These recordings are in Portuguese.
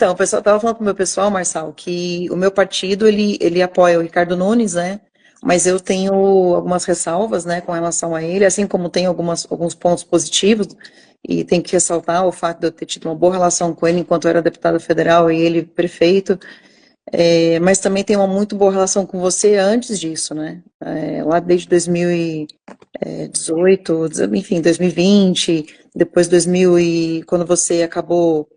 Então, o pessoal tava falando pro meu pessoal, Marçal, que o meu partido, ele apoia o Ricardo Nunes, né? Mas eu tenho algumas ressalvas, né, com relação a ele, assim como tem alguns pontos positivos, e tem que ressaltar o fato de eu ter tido uma boa relação com ele enquanto eu era deputada federal e ele prefeito, mas também tenho uma muito boa relação com você antes disso, né? Lá desde 2018, enfim, 2020, depois 2000 e quando você acabou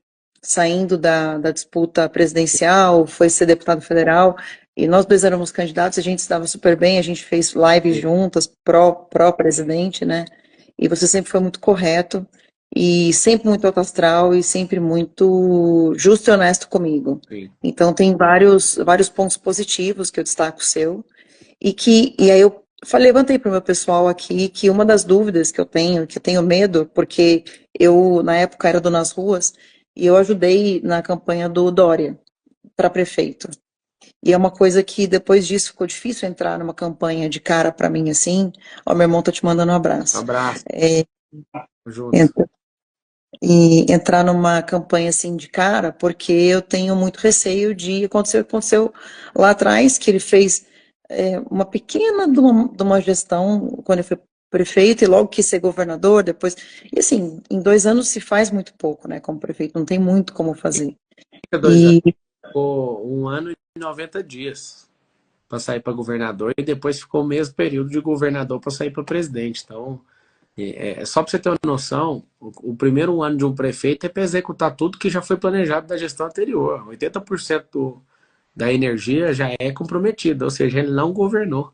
saindo da disputa presidencial, foi ser deputado federal, e nós dois éramos candidatos, a gente estava super bem, a gente fez lives juntas, pró-presidente, né? E você sempre foi muito correto, e sempre muito alto astral, e sempre muito justo e honesto comigo. Sim. Então, tem vários pontos positivos que eu destaco seu, e aí eu levantei para o meu pessoal aqui que uma das dúvidas que eu tenho medo, porque eu, na época, era Nas Ruas, e eu ajudei na campanha do Dória para prefeito. E é uma coisa que depois disso ficou difícil entrar numa campanha de cara para mim assim. Ó, meu irmão tá te mandando um Um abraço. abraço, junto. Ent- E entrar numa campanha assim de cara, porque eu tenho muito receio de aconteceu lá atrás, que ele fez uma pequena de uma gestão quando ele foi prefeito e logo quis ser governador, depois. E assim, em 2 anos se faz muito pouco, né, como prefeito, não tem muito como fazer. Fica 2 anos, E ficou 1 ano e 90 dias para sair para governador e depois ficou o mesmo período de governador para sair para presidente. Então, só para você ter uma noção, o primeiro ano de um prefeito é para executar tudo que já foi planejado da gestão anterior. 80% da energia já é comprometida, ou seja, ele não governou.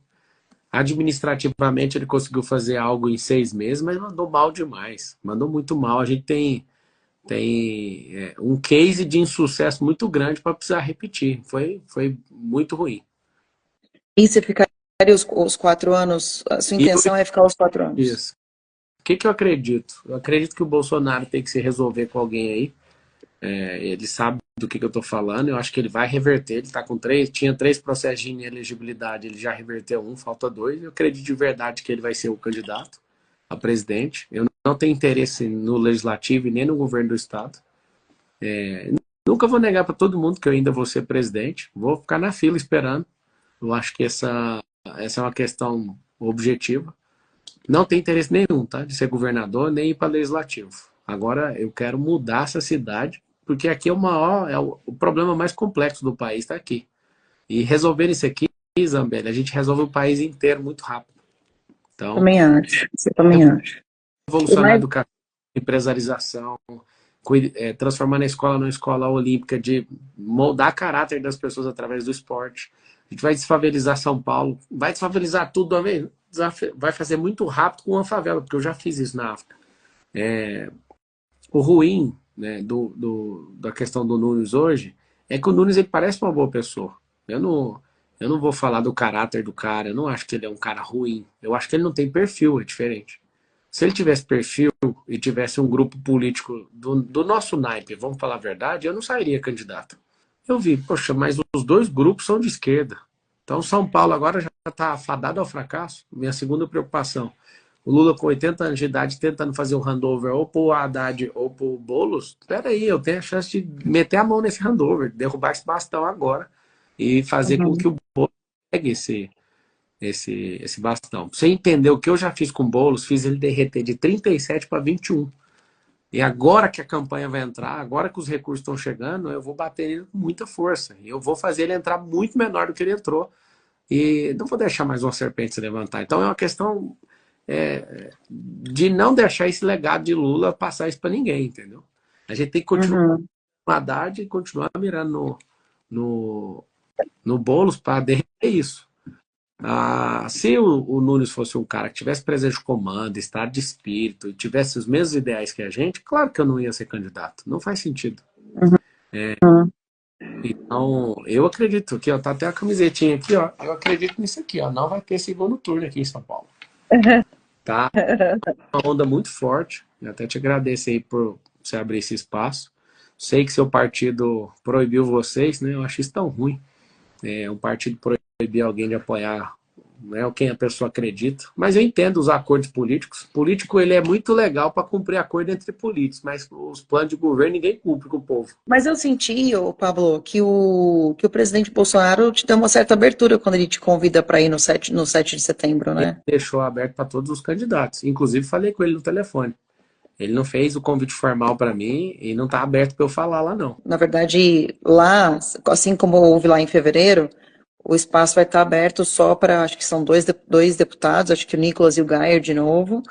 Administrativamente ele conseguiu fazer algo em 6 meses, mas mandou mal demais. Mandou muito mal. A gente tem um case de insucesso muito grande para precisar repetir. Foi muito ruim. você ficaria os 4 anos, a sua E intenção é ficar os 4 anos. isso. O que eu acredito? Eu acredito que o Bolsonaro tem que se resolver com alguém aí. Ele sabe do que eu estou falando. Eu acho que ele vai reverter. Ele tá com tinha 3 processos de inelegibilidade, ele já reverteu um, falta 2. Eu acredito de verdade que ele vai ser o candidato a presidente. Eu não tenho interesse no legislativo e nem no governo do estado. Nunca vou negar para todo mundo que eu ainda vou ser presidente. Vou ficar na fila esperando. Eu acho que essa é uma questão objetiva. Não tem interesse nenhum, tá? De ser governador nem ir para legislativo. Agora eu quero mudar essa cidade, porque aqui é o problema mais complexo do país, está aqui. E resolver isso aqui, Zambelli, a gente resolve o país inteiro muito rápido. Então, Também acho, eu também acho. E revolucionar a mais, educação, empresarização, transformar a escola numa escola olímpica, de moldar caráter das pessoas através do esporte. A gente vai desfavelizar São Paulo, vai desfavelizar tudo de uma vez. Vai fazer muito rápido com uma favela, porque eu já fiz isso na África. O ruim, né, da questão do Nunes hoje é que o Nunes ele parece uma boa pessoa. Eu não vou falar do caráter do cara, eu não acho que ele é um cara ruim. Eu acho que ele não tem perfil, é diferente. Se ele tivesse perfil e tivesse um grupo político do nosso naipe, vamos falar a verdade, eu não sairia candidato. Eu vi, poxa, mas os dois grupos são de esquerda. Então São Paulo agora já está fadado ao fracasso. Minha segunda preocupação. O Lula com 80 anos de idade tentando fazer um handover ou pro Haddad ou pro Boulos. Espera aí, eu tenho a chance de meter a mão nesse handover, derrubar esse bastão agora e fazer com que uhum, o Boulos pegue esse bastão. Você entender o que eu já fiz com o Boulos, fiz ele derreter de 37 para 21. E agora que a campanha vai entrar, agora que os recursos estão chegando, eu vou bater nele com muita força. Eu vou fazer ele entrar muito menor do que ele entrou. E não vou deixar mais uma serpente se levantar. Então é uma questão de não deixar esse legado de Lula passar isso para ninguém, entendeu? A gente tem que continuar uhum. com Haddad e continuar mirando no, no Boulos para derreter isso. Se o Nunes fosse um cara que tivesse presença de comando, estado de espírito, e tivesse os mesmos ideais que a gente, claro que eu não ia ser candidato. Não faz sentido. Uhum. Então, eu acredito que, ó, tá até a camisetinha aqui, ó. Eu acredito nisso aqui, ó. Não vai ter segundo turno aqui em São Paulo. Tá? Uma onda muito forte. Eu até te agradeço aí por você abrir esse espaço. Sei que seu partido proibiu vocês, né? Eu acho isso tão ruim. Um partido proibir alguém de apoiar né, ou quem a pessoa acredita, mas eu entendo os acordos políticos. Político, ele é muito legal para cumprir acordo entre políticos, mas os planos de governo ninguém cumpre com o povo. Mas eu senti, ô Pablo, que o presidente Bolsonaro te deu uma certa abertura quando ele te convida para ir no 7 de setembro, Ele né? deixou aberto para todos os candidatos. Inclusive, falei com ele no telefone. Ele não fez o convite formal para mim e não está aberto para eu falar lá, não. Na verdade, lá, assim como houve lá em fevereiro, o espaço vai estar aberto só para, acho que são dois deputados, acho que o Nicolas e o Gayer de novo,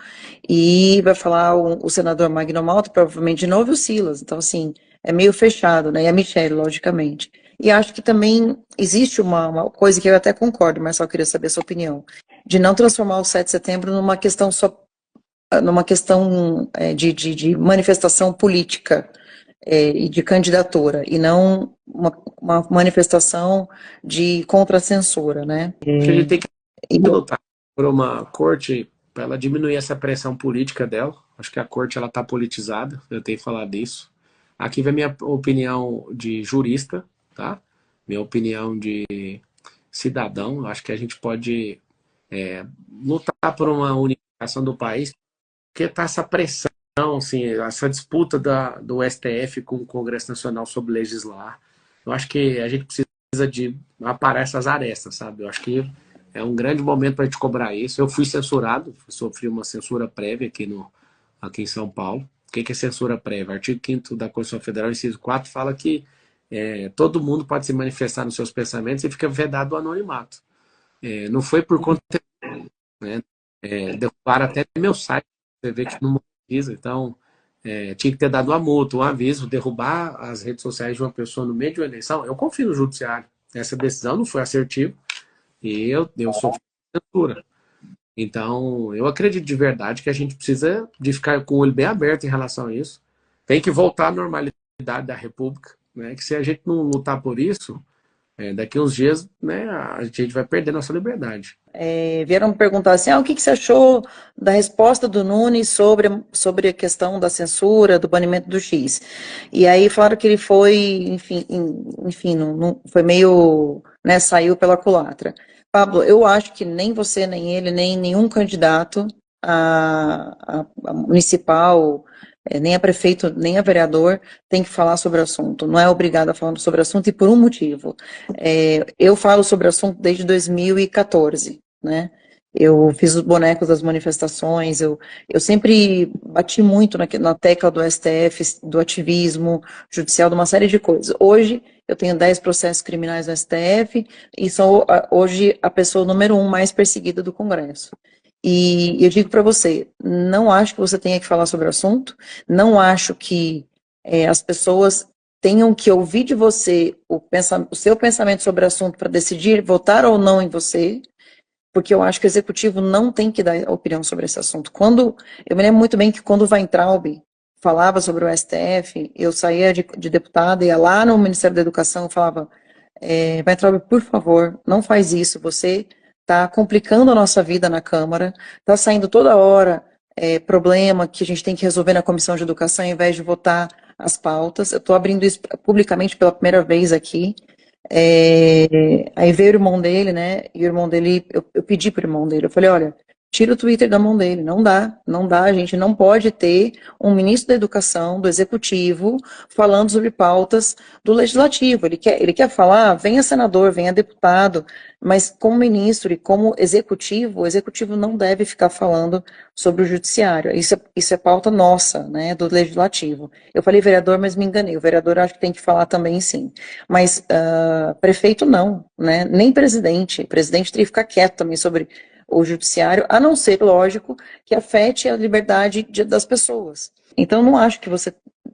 e vai falar o senador Magno Malta, provavelmente de novo, e o Silas. Então, assim, é meio fechado, né? E a Michelle, logicamente. E acho que também existe uma coisa que eu até concordo, mas só queria saber a sua opinião, de não transformar o 7 de setembro numa questão de manifestação política e de candidatura, e não uma manifestação de contra-censura, né? Acho que a gente tem que E, lutar por uma corte para ela diminuir essa pressão política dela. Acho que a corte ela está politizada, eu tenho falado disso. Aqui vem minha opinião de jurista, tá? Minha opinião de cidadão. Acho que a gente pode lutar por uma unificação do país, porque está essa pressão, assim, essa disputa do STF com o Congresso Nacional sobre legislar. Eu acho que a gente precisa de aparar essas arestas, sabe? Eu acho que é um grande momento para a gente cobrar isso. Eu fui censurado, sofri uma censura prévia aqui em São Paulo. O que é censura prévia? Artigo 5º da Constituição Federal, inciso 4, fala que todo mundo pode se manifestar nos seus pensamentos e fica vedado o anonimato. Não foi por conta, né? Derrubaram até meu site, você vê que não monetiza, então tinha que ter dado uma multa, um aviso, derrubar as redes sociais de uma pessoa no meio de uma eleição. Eu confio no judiciário. Essa decisão não foi assertiva e eu sofri censura. Então, eu acredito de verdade que a gente precisa de ficar com o olho bem aberto em relação a isso. Tem que voltar à normalidade da República, né? Que se a gente não lutar por isso, daqui uns dias, né, a gente vai perder nossa liberdade. vieram me perguntar assim, o que que você achou da resposta do Nunes sobre a questão da censura, do banimento do X? E aí falaram que ele foi, enfim, não, foi meio, né, saiu pela culatra. Pablo, eu acho que nem você, nem ele, nem nenhum candidato a municipal, nem a prefeito, nem a vereador tem que falar sobre o assunto. Não é obrigado a falar sobre o assunto e por um motivo. Eu falo sobre o assunto desde 2014, né? Eu fiz os bonecos das manifestações, eu sempre bati muito na tecla do STF, do ativismo judicial, de uma série de coisas. Hoje, eu tenho 10 processos criminais no STF e sou hoje a pessoa número 1 mais perseguida do Congresso. E eu digo para você, não acho que você tenha que falar sobre o assunto, não acho que as pessoas tenham que ouvir de você o seu pensamento sobre o assunto para decidir votar ou não em você, porque eu acho que o executivo não tem que dar opinião sobre esse assunto. Eu me lembro muito bem que quando o Weintraub falava sobre o STF, eu saía de deputada, ia lá no Ministério da Educação e falava, Weintraub, por favor, não faz isso, você está complicando a nossa vida na Câmara, está saindo toda hora problema que a gente tem que resolver na Comissão de Educação ao invés de votar as pautas. Eu estou abrindo isso publicamente pela primeira vez aqui. Aí veio o irmão dele, né? E o irmão dele, eu pedi pro irmão dele, eu falei, olha, tira o Twitter da mão dele, não dá, a gente não pode ter um ministro da Educação, do Executivo, falando sobre pautas do Legislativo. Ele quer falar, venha senador, venha deputado, mas como ministro e como executivo, o Executivo não deve ficar falando sobre o Judiciário. Isso é pauta nossa, né, do Legislativo. Eu falei vereador, mas me enganei. O vereador acho que tem que falar também, sim. Mas prefeito não, né? Nem presidente. O presidente teria que ficar quieto também sobre o judiciário, a não ser, lógico, que afete a liberdade das pessoas. Então, não acho que você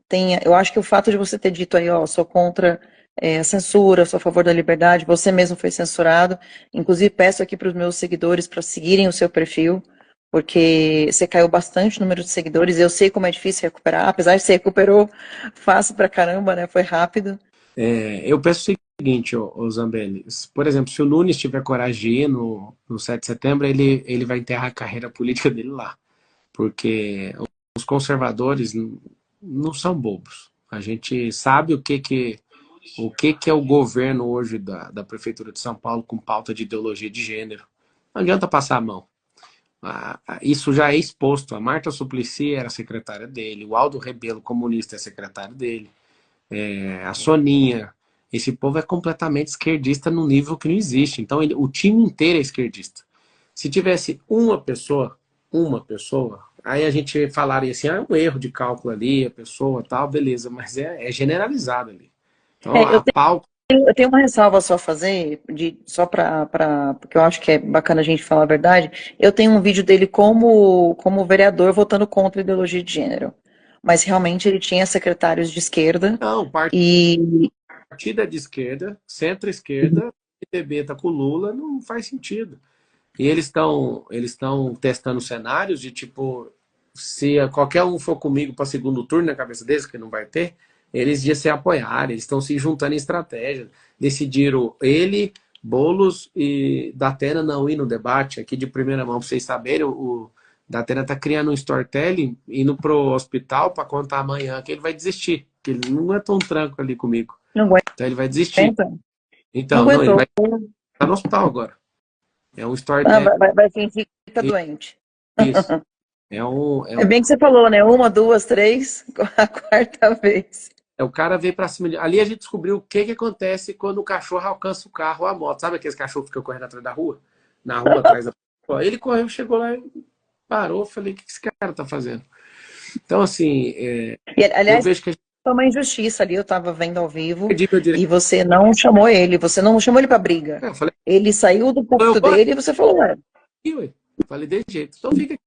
tenha. Eu acho que o fato de você ter dito aí, ó, sou contra a censura, sou a favor da liberdade, você mesmo foi censurado. Inclusive, peço aqui para os meus seguidores para seguirem o seu perfil, porque você caiu bastante no número de seguidores. Eu sei como é difícil recuperar, apesar de você recuperou fácil pra caramba, né? Foi rápido. Eu penso o seguinte, ô Zambelli, por exemplo, se o Nunes tiver coragem de ir no 7 de setembro, ele vai enterrar a carreira política dele lá. Porque os conservadores não são bobos. A gente sabe o que é o governo hoje da Prefeitura de São Paulo com pauta de ideologia de gênero. Não adianta passar a mão. Isso já é exposto. A Marta Suplicy era secretária dele, o Aldo Rebelo, comunista, é secretário dele, a Soninha. Esse povo é completamente esquerdista num nível que não existe. Então, o time inteiro é esquerdista. Se tivesse uma pessoa, aí a gente falaria assim, é um erro de cálculo ali, a pessoa tal, beleza, mas é generalizado ali. Então, É, a pauta. eu tenho uma ressalva só a fazer, só porque eu acho que é bacana a gente falar a verdade. Eu tenho um vídeo dele como vereador votando contra a ideologia de gênero. Mas realmente ele tinha secretários de esquerda Não, e. partido é de esquerda, centro-esquerda, PTB está com o Lula, não faz sentido. E eles estão testando cenários de tipo, se qualquer um for comigo para segundo turno na cabeça deles, que não vai ter, eles iam se apoiar, eles estão se juntando em estratégia. Decidiram ele, Boulos e Datena não ir no debate, aqui de primeira mão, para vocês saberem, o Datena está criando um storytelling, indo pro hospital para contar amanhã que ele vai desistir, que ele não é tão tranco ali comigo. Não Então ele vai desistir. aguenta? Não Então, não, ele aguentou. vai estar no hospital agora. É um Ah, storytelling. vai fingir que tá doente. Isso. É É bem que você falou, né? Uma, duas, três, a quarta vez. o cara veio pra cima. Ali a gente descobriu o que acontece quando o cachorro alcança o carro ou a moto. Sabe aqueles cachorros que ficam correndo atrás da rua? Na rua, atrás da pessoa. Ele correu, chegou lá e parou. Falei, o que esse cara tá fazendo? Então, assim, E, eu aliás, vejo que a gente foi uma injustiça ali, eu estava vendo ao vivo, pediu meu direito. e você não chamou ele, você não chamou ele para briga. Eu falei, Ele saiu do eu púlpito vou dele e você falou, ué. aqui, ué. Falei, desse jeito. Então fica aqui.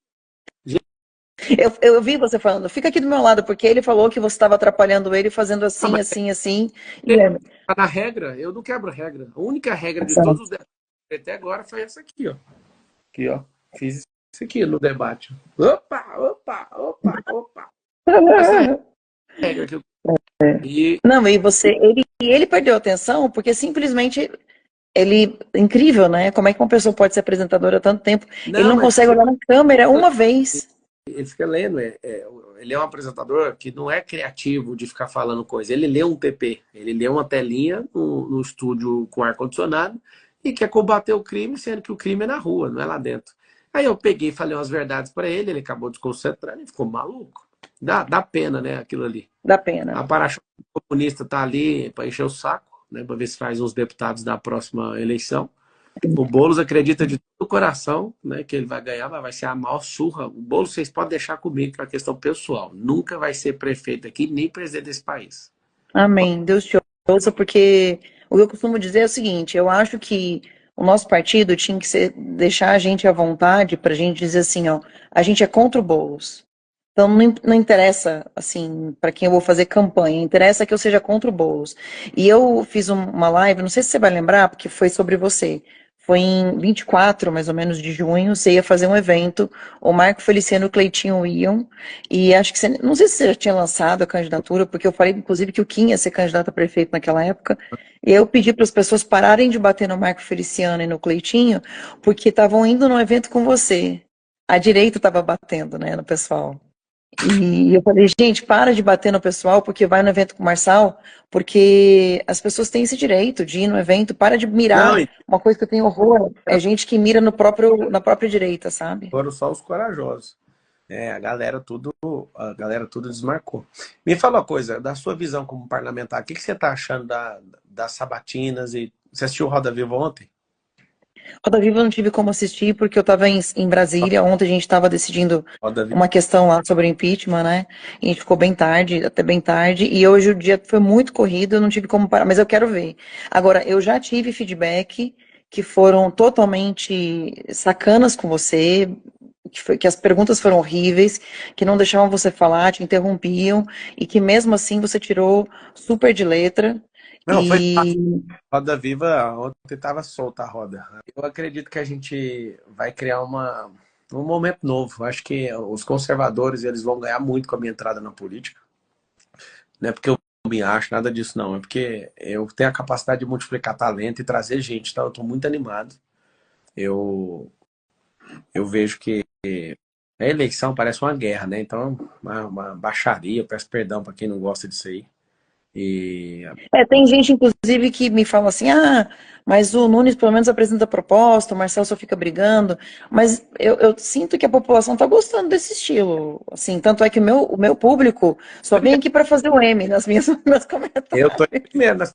Eu vi você falando, fica aqui do meu lado, porque ele falou que você estava atrapalhando ele fazendo Ah, assim, mas assim, assim. E é, tá na regra, eu não quebro regra. A única regra de todos os debates até agora foi essa aqui, ó. Aqui, ó. Fiz isso aqui no debate. Opa, opa, opa, opa. Essa é a regra que eu. E não, ele perdeu a atenção porque simplesmente incrível, né? Como é que uma pessoa pode ser apresentadora há tanto tempo? Ele não, não mas consegue olhar na câmera uma vez. ele fica lendo. Ele é um apresentador que não é criativo de ficar falando coisa. Ele lê um TP, ele lê uma telinha no estúdio com ar-condicionado e quer combater o crime, sendo que o crime é na rua, não é lá dentro. Aí eu peguei e falei umas verdades para ele, ele acabou desconcentrando e ficou maluco. Dá pena, né, aquilo ali. Dá pena. A para-choque comunista tá ali para encher o saco, né, para ver se faz uns deputados na próxima eleição. O Boulos acredita de todo o coração, né, que ele vai ganhar, mas vai ser a maior surra. O Boulos vocês podem deixar comigo, que é uma questão pessoal. Nunca vai ser prefeito aqui, nem presidente desse país. Amém. Deus te ouça, porque o que eu costumo dizer é o seguinte: eu acho que o nosso partido tinha que deixar a gente à vontade para a gente dizer assim, ó, a gente é contra o Boulos. Então não interessa, assim, para quem eu vou fazer campanha, interessa que eu seja contra o Boulos. E eu fiz uma live, não sei se você vai lembrar, porque foi sobre você. Foi em 24, mais ou menos, de junho, você ia fazer um evento, o Marco Feliciano e o Cleitinho iam, e acho que você, não sei se você já tinha lançado a candidatura, porque eu falei, inclusive, que o Kim ia ser candidato a prefeito naquela época, e eu pedi para as pessoas pararem de bater no Marco Feliciano e no Cleitinho, porque estavam indo num evento com você. A direita estava batendo, né, no pessoal. E eu falei, gente, para de bater no pessoal porque vai no evento com o Marçal, porque as pessoas têm esse direito de ir no evento, para de Não, mirar. e Uma coisa que eu tenho horror é gente que mira na própria direita, sabe? foram só os corajosos. A galera tudo desmarcou. Me fala uma coisa, da sua visão como parlamentar, o que você está achando das sabatinas? E você assistiu o Roda Viva ontem? Roda Viva eu não tive como assistir porque eu estava em Brasília. Ontem a gente estava decidindo Roda Viva. uma questão lá sobre o impeachment, né? E a gente ficou bem tarde, até bem tarde. E hoje o dia foi muito corrido, eu não tive como parar, mas eu quero ver. Agora, eu já tive feedback que foram totalmente sacanas com você, que as perguntas foram horríveis, que não deixavam você falar, te interrompiam, e que mesmo assim você tirou super de letra. Não, foi fácil. E Roda Viva, ontem estava solta a roda. Eu acredito que a gente vai criar um momento novo. Acho que os conservadores eles vão ganhar muito com a minha entrada na política. Não é porque eu me acho, nada disso não. É porque eu tenho a capacidade de multiplicar talento e trazer gente. Então eu estou muito animado. Eu, eu vejo que a eleição parece uma guerra, né? Então, uma baixaria. Eu peço perdão para quem não gosta disso aí. E Tem gente, inclusive, que me fala assim, mas o Nunes pelo menos apresenta proposta, o Marcel só fica brigando, mas eu sinto que a população está gostando desse estilo, assim, tanto é que o meu público só vem aqui para fazer o M nas minhas, nos meus eu tô comentários. entendendo.